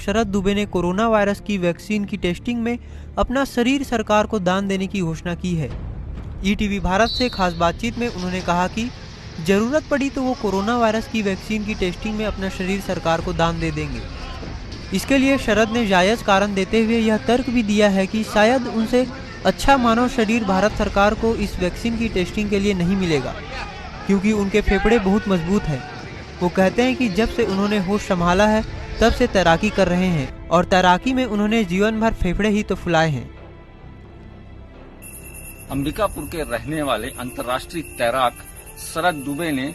शरद दुबे ने corona virus की vaccine की टेस्टिंग में अपना शरीर सरकार को दान देने की घोषणा की है। ईटीवी भारत से खास बातचीत में उन्होंने कहा कि जरूरत पड़ी तो वो कोरोना वायरस की वैक्सीन की टेस्टिंग में अपना शरीर सरकार को दान दे देंगे। इसके लिए शरद ने जायज़ कारण देते हुए यह तर्क भी दिया है कि शायद उनसे अच्छा मानव शरीर भारत सरकार को इस वैक्सीन की टेस्टिंग के लिए नहीं मिलेगा, क्योंकि उनके फेफड़े बहुत मजबूत हैं। वो कहते हैं कि जब से उन्होंने होश संभाला है तब से तैराकी कर रहे हैं और तैराकी में उन्होंने जीवन भर फेफड़े ही तो फुलाए हैं। अंबिकापुर के रहने वाले अंतर्राष्ट्रीय तैराक शरद दुबे ने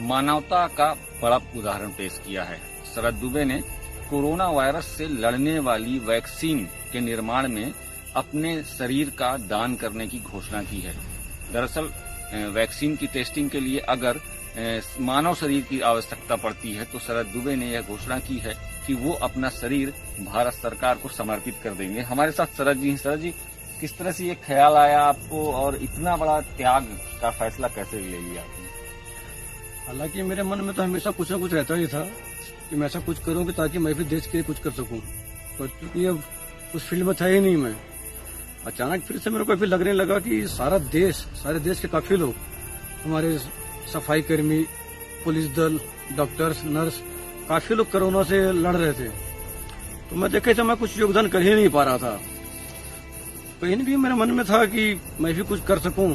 मानवता का बड़ा उदाहरण पेश किया है। शरद दुबे ने कोरोना वायरस से लड़ने वाली वैक्सीन के निर्माण में अपने शरीर का दान करने की घोषणा की है। दरअसल वैक्सीन की टेस्टिंग के लिए अगर मानव शरीर की आवश्यकता पड़ती है तो शरद दुबे ने यह घोषणा की है कि वो अपना शरीर भारत सरकार को समर्पित कर देंगे। हमारे साथ शरद जी हैं। शरद जी, किस तरह से ये ख्याल आया आपको और इतना बड़ा त्याग का फैसला कैसे ले लिया आपने? हालांकि मेरे मन में तो हमेशा कुछ न कुछ रहता ही था कि मैं ऐसा कुछ करूं कि ताकि मैं भी देश के लिए कुछ कर सकूं, पर क्योंकि अब उस फील्ड में था ही नहीं मैं। अचानक फिर से मेरे को अभी लगने लगा कि सारे देश के काफी लोग, हमारे सफाई कर्मी, पुलिस दल, डॉक्टर्स, नर्स, काफी लोग कोरोना से लड़ रहे थे। तो मैं देखे तो मैं कुछ योगदान कर ही नहीं पा रहा था। कहीं भी मेरे मन में था कि मैं भी कुछ कर सकूं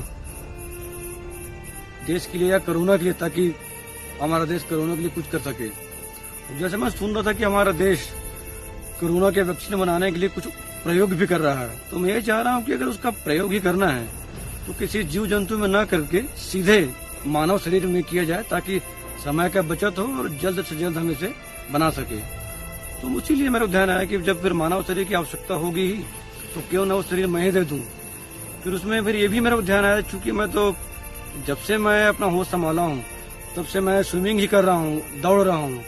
देश के लिए या कोरोना के लिए, ताकि हमारा देश कोरोना के लिए कुछ कर सके। जैसे मैं सुन रहा था कि हमारा देश कोरोना के वैक्सीन बनाने के लिए कुछ प्रयोग भी कर रहा है, तो मैं ये चाह रहा हूँ कि अगर उसका प्रयोग ही करना है तो किसी जीव जंतु में न करके सीधे मानव शरीर में किया जाए, ताकि समय का बचत हो और जल्द से जल्द हम इसे बना सके। तो इसीलिए मेरा ध्यान आया कि जब फिर मानव शरीर की आवश्यकता होगी ही तो क्यों ना वो शरीर मैं ही दे दूं। फिर उसमें फिर ये भी मेरा ध्यान आया, चूंकि मैं तो जब से मैं अपना होश संभाला हूँ तब से मैं स्विमिंग ही कर रहा हूँ, दौड़ रहा हूँ,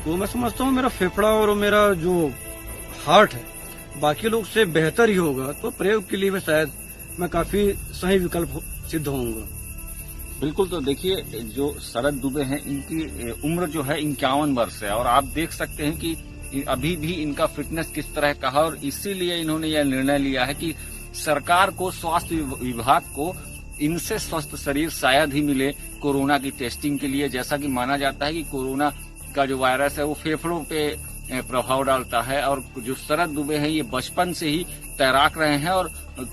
तो मैं समझता हूँ मेरा फेफड़ा और मेरा जो हार्ट है बाकी लोग से बेहतर ही होगा। तो प्रयोग के लिए भी शायद मैं काफी सही विकल्प सिद्ध होऊंगा। बिल्कुल। तो देखिए, जो शरद दुबे हैं इनकी उम्र जो है 51 वर्ष है और आप देख सकते हैं कि अभी भी इनका फिटनेस किस तरह का है, और इसीलिए इन्होंने यह निर्णय लिया है कि सरकार को, स्वास्थ्य विभाग को इनसे स्वस्थ शरीर शायद ही मिले कोरोना की टेस्टिंग के लिए। जैसा कि माना जाता है कि कोरोना का जो वायरस है वो फेफड़ों पे प्रभाव डालता है, और जो शरद दुबे हैं ये बचपन से ही तैराक रहे हैं और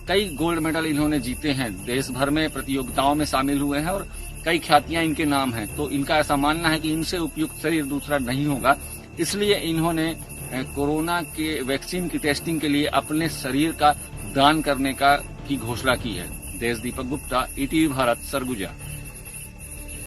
कई गोल्ड मेडल इन्होंने जीते हैं, देश भर में प्रतियोगिताओं में शामिल हुए हैं और कई ख्यातियां इनके नाम हैं। तो इनका ऐसा मानना है कि इनसे उपयुक्त शरीर दूसरा नहीं होगा, इसलिए इन्होंने कोरोना के वैक्सीन की टेस्टिंग के लिए अपने शरीर का दान करने की घोषणा की है। देश दीपक गुप्ता, ईटीवी भारत, सरगुजा।